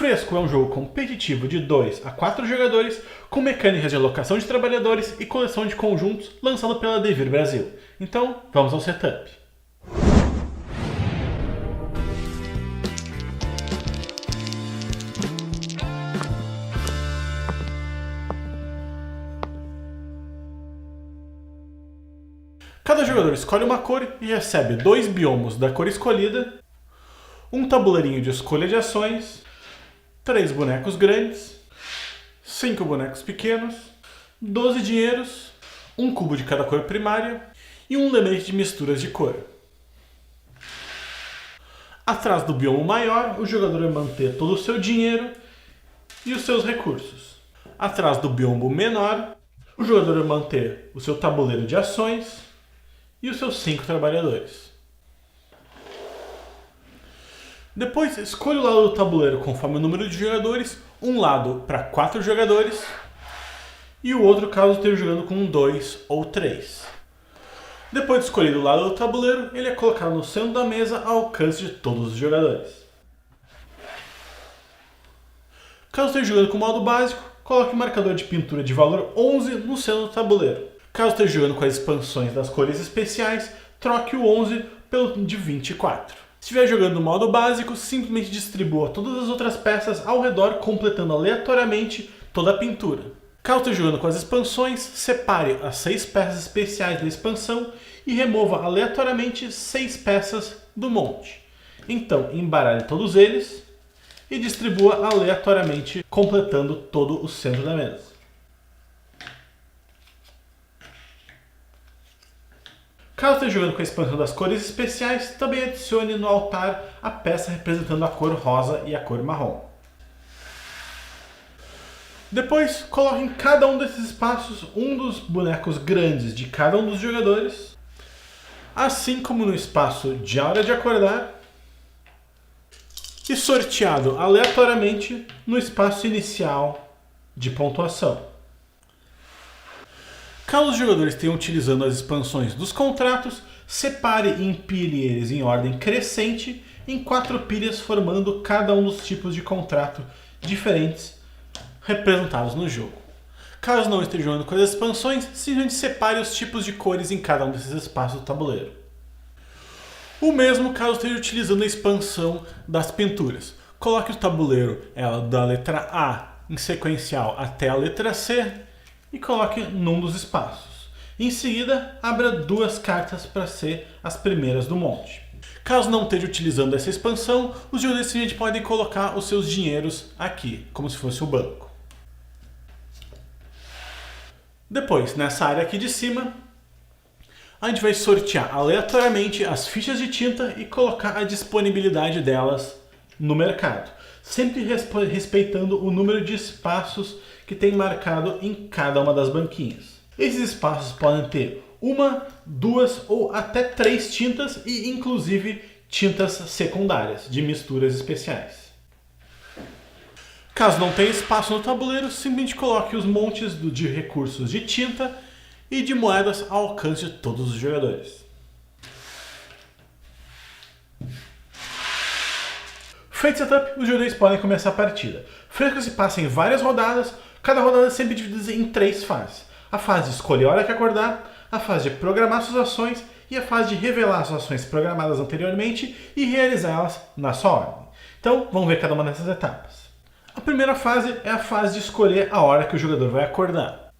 Fresco é um jogo competitivo de 2 a 4 jogadores, com mecânicas de alocação de trabalhadores e coleção de conjuntos, lançado pela Devir Brasil. Então, vamos ao setup. Cada jogador escolhe uma cor e recebe 2 biomos da cor escolhida, um tabuleirinho de escolha de ações, 3 bonecos grandes, 5 bonecos pequenos, 12 dinheiros, um cubo de cada cor primária e um lembrete de misturas de cor. Atrás do biomo maior, o jogador vai manter todo o seu dinheiro e os seus recursos. Atrás do biomo menor, o jogador vai manter o seu tabuleiro de ações e os seus 5 trabalhadores. Depois, escolha o lado do tabuleiro conforme o número de jogadores, um lado para 4 jogadores e o outro caso esteja jogando com 2 ou 3. Depois de escolhido o lado do tabuleiro, ele é colocado no centro da mesa ao alcance de todos os jogadores. Caso esteja jogando com o modo básico, coloque o marcador de pintura de valor 11 no centro do tabuleiro. Caso esteja jogando com as expansões das cores especiais, troque o 11 pelo de 24. Se estiver jogando no modo básico, simplesmente distribua todas as outras peças ao redor, completando aleatoriamente toda a pintura. Caso esteja jogando com as expansões, separe as 6 peças especiais da expansão e remova aleatoriamente 6 peças do monte. Então, embaralhe todos eles e distribua aleatoriamente, completando todo o centro da mesa. Caso esteja jogando com a expansão das cores especiais, também adicione no altar a peça representando a cor rosa e a cor marrom. Depois, coloque em cada um desses espaços um dos bonecos grandes de cada um dos jogadores, assim como no espaço de Hora de Acordar, e sorteado aleatoriamente no espaço inicial de pontuação. Caso os jogadores estejam utilizando as expansões dos contratos, separe e empilhe eles em ordem crescente em 4 pilhas, formando cada um dos tipos de contrato diferentes representados no jogo. Caso não esteja jogando com as expansões, simplesmente separe os tipos de cores em cada um desses espaços do tabuleiro. O mesmo caso esteja utilizando a expansão das pinturas. Coloque o tabuleiro da letra A em sequencial até a letra C e coloque num dos espaços. Em seguida, abra 2 cartas para ser as primeiras do monte. Caso não esteja utilizando essa expansão, os jogadores simplesmente podem colocar os seus dinheiros aqui, como se fosse o banco. Depois, nessa área aqui de cima, a gente vai sortear aleatoriamente as fichas de tinta e colocar a disponibilidade delas no mercado, sempre respeitando o número de espaços que tem marcado em cada uma das banquinhas. Esses espaços podem ter 1, 2 ou até 3 tintas e inclusive tintas secundárias de misturas especiais. Caso não tenha espaço no tabuleiro, simplesmente coloque os montes de recursos de tinta e de moedas ao alcance de todos os jogadores. Feito setup, os jogadores podem começar a partida. Fresco se passa em várias rodadas, cada rodada é sempre dividida em 3 fases. A fase de escolher a hora que acordar, a fase de programar suas ações e a fase de revelar suas ações programadas anteriormente e realizá-las na sua ordem. Então, vamos ver cada uma dessas etapas. A primeira fase é a fase de escolher a hora que o jogador vai acordar.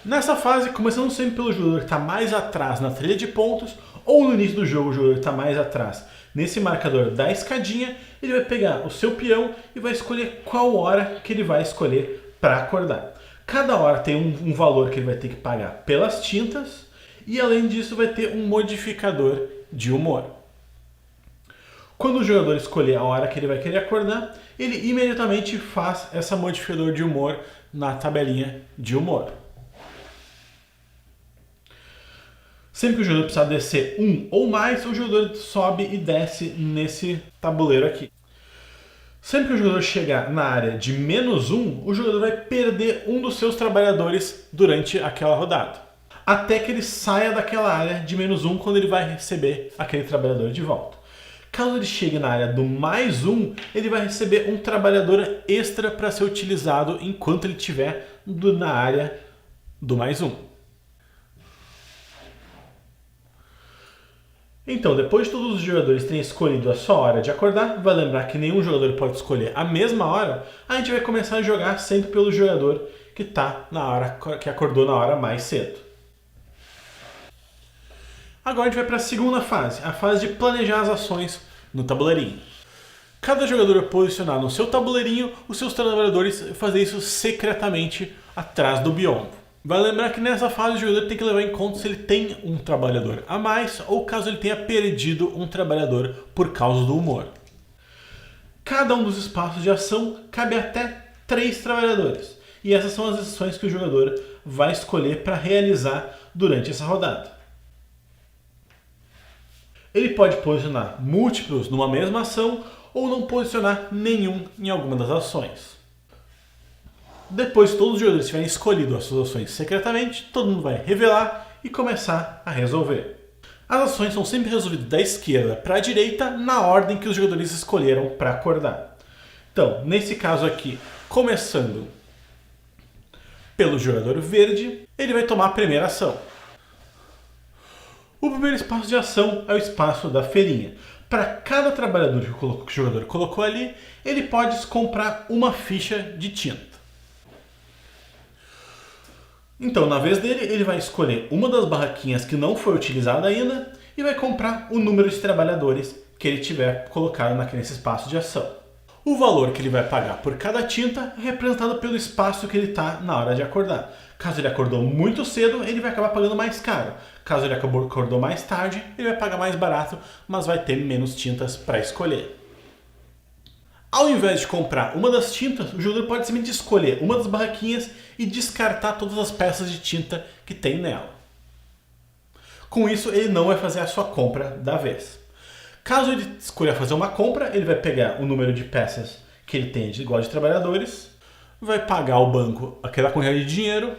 Nessa fase, começando sempre pelo jogador que está mais atrás na trilha de pontos, ou no início do jogo o jogador que está mais atrás nesse marcador da escadinha, ele vai pegar o seu peão e vai escolher qual hora que ele vai escolher para acordar. Cada hora tem um valor que ele vai ter que pagar pelas tintas e além disso vai ter um modificador de humor. Quando o jogador escolher a hora que ele vai querer acordar, ele imediatamente faz esse modificador de humor na tabelinha de humor. Sempre que o jogador precisar descer 1 ou mais, o jogador sobe e desce nesse tabuleiro aqui. Sempre que o jogador chegar na área de -1, o jogador vai perder um dos seus trabalhadores durante aquela rodada. Até que ele saia daquela área de -1 quando ele vai receber aquele trabalhador de volta. Caso ele chegue na área do mais um, ele vai receber um trabalhador extra para ser utilizado enquanto ele estiver na área do mais um. Então, depois de todos os jogadores terem escolhido a sua hora de acordar, vai lembrar que nenhum jogador pode escolher a mesma hora, a gente vai começar a jogar sempre pelo jogador que que acordou na hora mais cedo. Agora a gente vai para a segunda fase, a fase de planejar as ações no tabuleirinho. Cada jogador vai posicionar no seu tabuleirinho os seus trabalhadores e fazer isso secretamente atrás do biombo. Vai lembrar que nessa fase o jogador tem que levar em conta se ele tem um trabalhador a mais ou caso ele tenha perdido um trabalhador por causa do humor. Cada um dos espaços de ação cabe até 3 trabalhadores. E essas são as ações que o jogador vai escolher para realizar durante essa rodada. Ele pode posicionar múltiplos numa mesma ação ou não posicionar nenhum em alguma das ações. Depois que todos os jogadores tiverem escolhido as suas ações secretamente, todo mundo vai revelar e começar a resolver. As ações são sempre resolvidas da esquerda para a direita na ordem que os jogadores escolheram para acordar. Então, nesse caso aqui, começando pelo jogador verde, ele vai tomar a primeira ação. O primeiro espaço de ação é o espaço da feirinha. Para cada trabalhador que o jogador colocou ali, ele pode comprar uma ficha de tinta. Então, na vez dele, ele vai escolher uma das barraquinhas que não foi utilizada ainda e vai comprar o número de trabalhadores que ele tiver colocado nesse espaço de ação. O valor que ele vai pagar por cada tinta é representado pelo espaço que ele está na hora de acordar. Caso ele acordou muito cedo, ele vai acabar pagando mais caro. Caso ele acordou mais tarde, ele vai pagar mais barato, mas vai ter menos tintas para escolher. Ao invés de comprar uma das tintas, o jogador pode simplesmente escolher uma das barraquinhas e descartar todas as peças de tinta que tem nela. Com isso, ele não vai fazer a sua compra da vez. Caso ele escolha fazer uma compra, ele vai pegar o número de peças que ele tem igual de trabalhadores, vai pagar ao banco aquela quantidade de dinheiro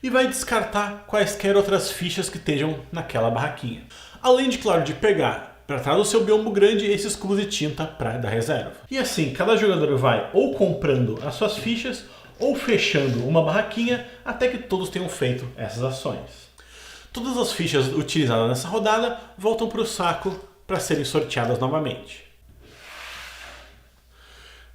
e vai descartar quaisquer outras fichas que estejam naquela barraquinha. Além de, claro, de pegar para trás do seu biombo grande esses cubos de tinta da reserva. E assim, cada jogador vai ou comprando as suas fichas ou fechando uma barraquinha até que todos tenham feito essas ações. Todas as fichas utilizadas nessa rodada voltam para o saco para serem sorteadas novamente.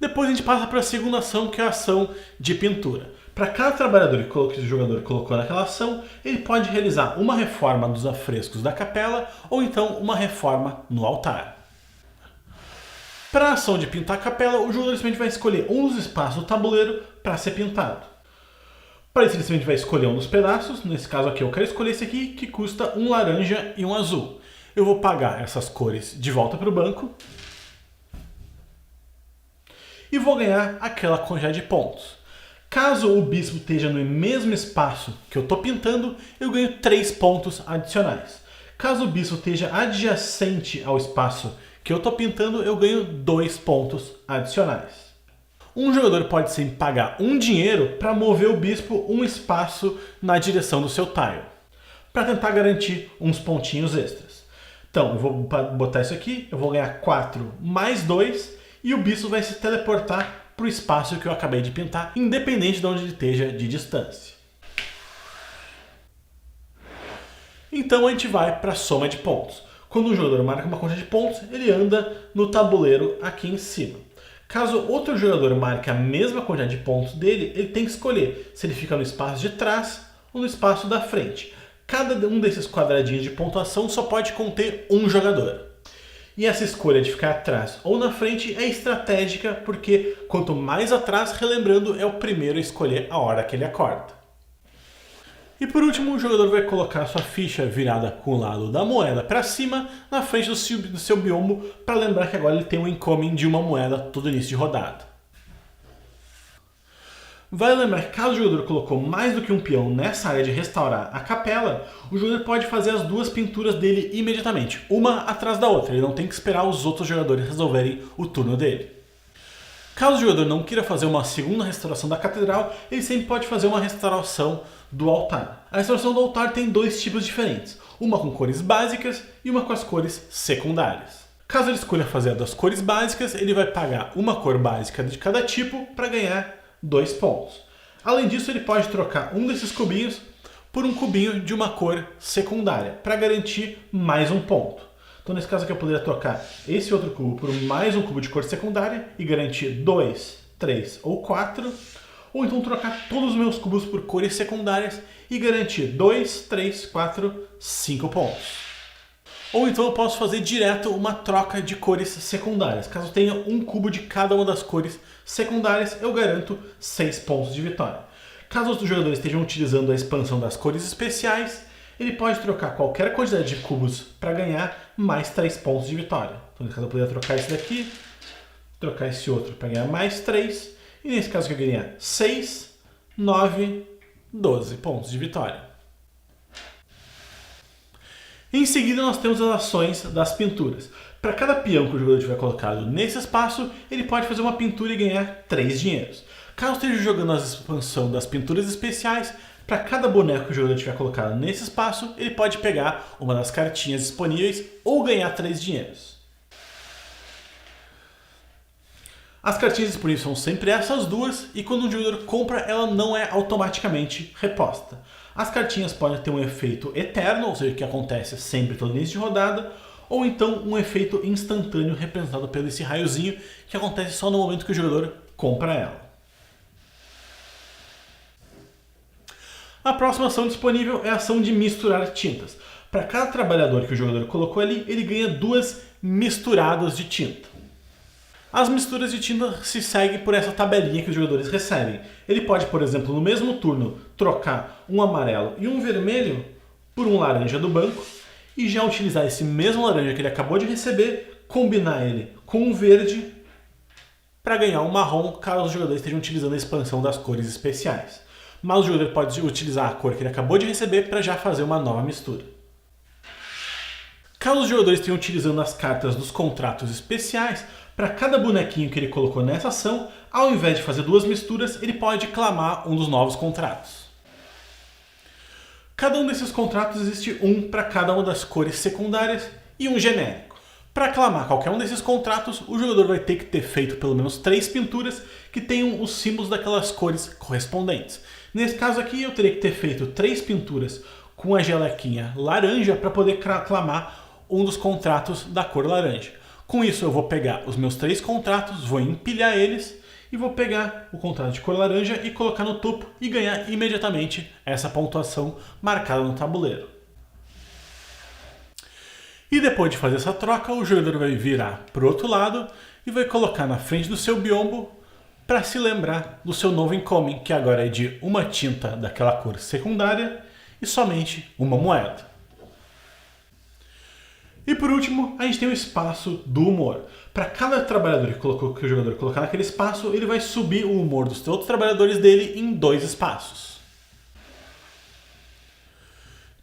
Depois a gente passa para a segunda ação, que é a ação de pintura. Para cada trabalhador que o jogador colocou naquela ação, ele pode realizar uma reforma dos afrescos da capela ou então uma reforma no altar. Para a ação de pintar a capela, o jogador simplesmente vai escolher um dos espaços do tabuleiro para ser pintado. Para isso ele simplesmente vai escolher um dos pedaços, nesse caso aqui eu quero escolher esse aqui, que custa um laranja e um azul. Eu vou pagar essas cores de volta para o banco e vou ganhar aquela quantidade de pontos. Caso o bispo esteja no mesmo espaço que eu estou pintando, eu ganho 3 pontos adicionais. Caso o bispo esteja adjacente ao espaço que eu estou pintando, eu ganho 2 pontos adicionais. Um jogador pode sempre pagar um dinheiro para mover o bispo um espaço na direção do seu tile, para tentar garantir uns pontinhos extras. Então, eu vou botar isso aqui, eu vou ganhar 4 mais 2 e o bispo vai se teleportar para o espaço que eu acabei de pintar, independente de onde ele esteja de distância. Então a gente vai para a soma de pontos. Quando o jogador marca uma quantidade de pontos, ele anda no tabuleiro aqui em cima. Caso outro jogador marque a mesma quantidade de pontos dele, ele tem que escolher se ele fica no espaço de trás ou no espaço da frente. Cada um desses quadradinhos de pontuação só pode conter um jogador. E essa escolha de ficar atrás ou na frente é estratégica porque quanto mais atrás, relembrando, é o primeiro a escolher a hora que ele acorda. E por último, o jogador vai colocar sua ficha virada com o lado da moeda para cima na frente do seu biombo para lembrar que agora ele tem um incoming de uma moeda todo início de rodada. Vale lembrar que caso o jogador colocou mais do que um peão nessa área de restaurar a capela, o jogador pode fazer as duas pinturas dele imediatamente, uma atrás da outra. Ele não tem que esperar os outros jogadores resolverem o turno dele. Caso o jogador não queira fazer uma segunda restauração da catedral, ele sempre pode fazer uma restauração do altar. A restauração do altar tem 2 tipos diferentes, uma com cores básicas e uma com as cores secundárias. Caso ele escolha fazer das cores básicas, ele vai pagar uma cor básica de cada tipo para ganhar 2 pontos. Além disso, ele pode trocar um desses cubinhos por um cubinho de uma cor secundária, para garantir mais um ponto. Então, nesse caso aqui, eu poderia trocar esse outro cubo por mais um cubo de cor secundária e garantir 2, 3 ou 4. Ou então trocar todos os meus cubos por cores secundárias e garantir 2, 3, 4, 5 pontos. Ou então eu posso fazer direto uma troca de cores secundárias. Caso tenha um cubo de cada uma das cores secundárias, eu garanto 6 pontos de vitória. Caso os jogadores estejam utilizando a expansão das cores especiais, ele pode trocar qualquer quantidade de cubos para ganhar mais 3 pontos de vitória. Então, nesse caso, eu poderia trocar esse daqui, trocar esse outro para ganhar mais 3. E nesse caso aqui eu ganharia 6, 9, 12 pontos de vitória. Em seguida, nós temos as ações das pinturas. Para cada peão que o jogador tiver colocado nesse espaço, ele pode fazer uma pintura e ganhar 3 dinheiros. Caso esteja jogando a expansão das pinturas especiais, para cada boneco que o jogador tiver colocado nesse espaço, ele pode pegar uma das cartinhas disponíveis ou ganhar 3 dinheiros. As cartinhas disponíveis são sempre essas duas, e quando um jogador compra, ela não é automaticamente reposta. As cartinhas podem ter um efeito eterno, ou seja, que acontece sempre todo início de rodada, ou então um efeito instantâneo representado pelo esse raiozinho, que acontece só no momento que o jogador compra ela. A próxima ação disponível é a ação de misturar tintas. Para cada trabalhador que o jogador colocou ali, ele ganha 2 misturadas de tinta. As misturas de tinta se seguem por essa tabelinha que os jogadores recebem. Ele pode, por exemplo, no mesmo turno, trocar um amarelo e um vermelho por um laranja do banco e já utilizar esse mesmo laranja que ele acabou de receber, combinar ele com um verde para ganhar um marrom, caso os jogadores estejam utilizando a expansão das cores especiais. Mas o jogador pode utilizar a cor que ele acabou de receber para já fazer uma nova mistura. Caso os jogadores estejam utilizando as cartas dos contratos especiais, para cada bonequinho que ele colocou nessa ação, ao invés de fazer 2 misturas, ele pode clamar um dos novos contratos. Cada um desses contratos existe um para cada uma das cores secundárias e um genérico. Para clamar qualquer um desses contratos, o jogador vai ter que ter feito pelo menos 3 pinturas que tenham os símbolos daquelas cores correspondentes. Nesse caso aqui, eu teria que ter feito 3 pinturas com a gelequinha laranja para poder clamar um dos contratos da cor laranja. Com isso, eu vou pegar os meus 3 contratos, vou empilhar eles e vou pegar o contrato de cor laranja e colocar no topo e ganhar imediatamente essa pontuação marcada no tabuleiro. E depois de fazer essa troca, o jogador vai virar para o outro lado e vai colocar na frente do seu biombo para se lembrar do seu novo incoming, que agora é de uma tinta daquela cor secundária e somente uma moeda. E por último, a gente tem o espaço do humor. Para cada trabalhador que o jogador colocar naquele espaço, ele vai subir o humor dos outros trabalhadores dele em 2 espaços.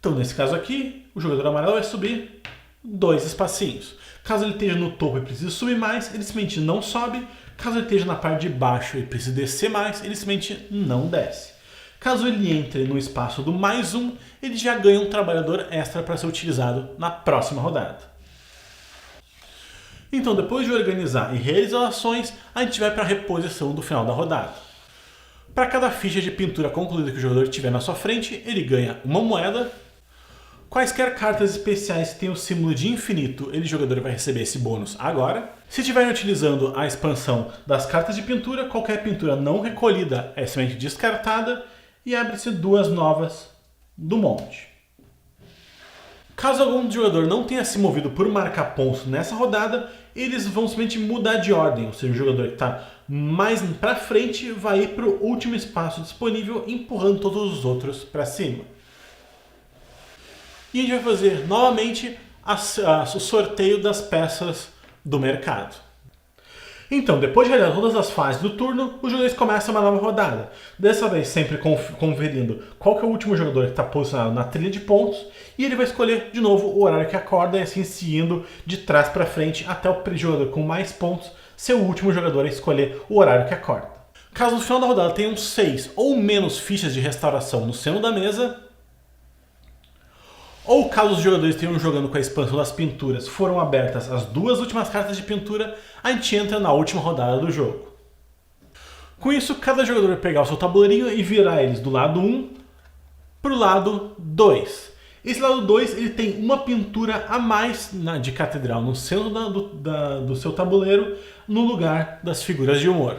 Então, nesse caso aqui, o jogador amarelo vai subir 2 espacinhos. Caso ele esteja no topo e precise subir mais, ele simplesmente não sobe. Caso ele esteja na parte de baixo e precise descer mais, ele simplesmente não desce. Caso ele entre no espaço do mais 1, ele já ganha um trabalhador extra para ser utilizado na próxima rodada. Então, depois de organizar e realizar ações, a gente vai para a reposição do final da rodada. Para cada ficha de pintura concluída que o jogador tiver na sua frente, ele ganha uma moeda. Quaisquer cartas especiais que tenham o símbolo de infinito, o jogador vai receber esse bônus agora. Se estiverem utilizando a expansão das cartas de pintura, qualquer pintura não recolhida é simplesmente descartada e abre-se 2 novas do monte. Caso algum jogador não tenha se movido por marcar pontos nessa rodada, eles vão simplesmente mudar de ordem, ou seja, o jogador que está mais para frente vai ir para o último espaço disponível, empurrando todos os outros para cima. E a gente vai fazer novamente o sorteio das peças do mercado. Então, depois de realizar todas as fases do turno, os jogadores começam uma nova rodada. Dessa vez sempre conferindo qual que é o último jogador que está posicionado na trilha de pontos, e ele vai escolher de novo o horário que acorda e assim seguindo de trás para frente até o jogador com mais pontos ser o último jogador a escolher o horário que acorda. Caso no final da rodada tenham 6 ou menos fichas de restauração no centro da mesa, Ou caso os jogadores estejam jogando com a expansão das pinturas, foram abertas as 2 últimas cartas de pintura, a gente entra na última rodada do jogo. Com isso, cada jogador vai pegar o seu tabuleirinho e virar eles do lado 1 para o lado 2. Esse lado 2 ele tem uma pintura a mais de catedral no centro do seu tabuleiro, no lugar das figuras de humor.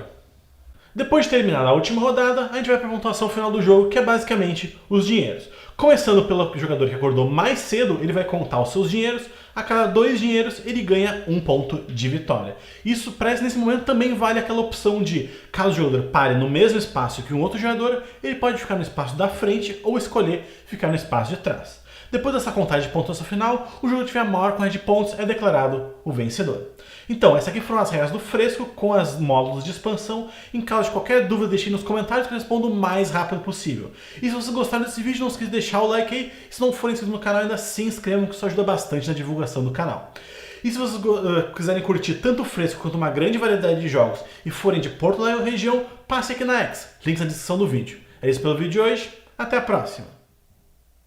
Depois de terminar a última rodada, a gente vai para a pontuação final do jogo, que é basicamente os dinheiros. Começando pelo jogador que acordou mais cedo, ele vai contar os seus dinheiros. A cada 2 dinheiros, ele ganha 1 ponto de vitória. Isso, nesse momento, também vale aquela opção de, caso o jogador pare no mesmo espaço que um outro jogador, ele pode ficar no espaço da frente ou escolher ficar no espaço de trás. Depois dessa contagem de pontuação final, o jogador que tiver a maior quantidade de pontos é declarado o vencedor. Então, essas aqui foram as regras do Fresco com as módulos de expansão. Em caso de qualquer dúvida, deixe nos comentários que eu respondo o mais rápido possível. E se vocês gostaram desse vídeo, não esqueça de deixar o like aí. Se não for inscrito no canal, ainda se inscrevam, que isso ajuda bastante na divulgação do canal. E se vocês quiserem curtir tanto o Fresco quanto uma grande variedade de jogos e forem de Porto Alegre ou região, passe aqui na X, links na descrição do vídeo. É isso pelo vídeo de hoje, até a próxima!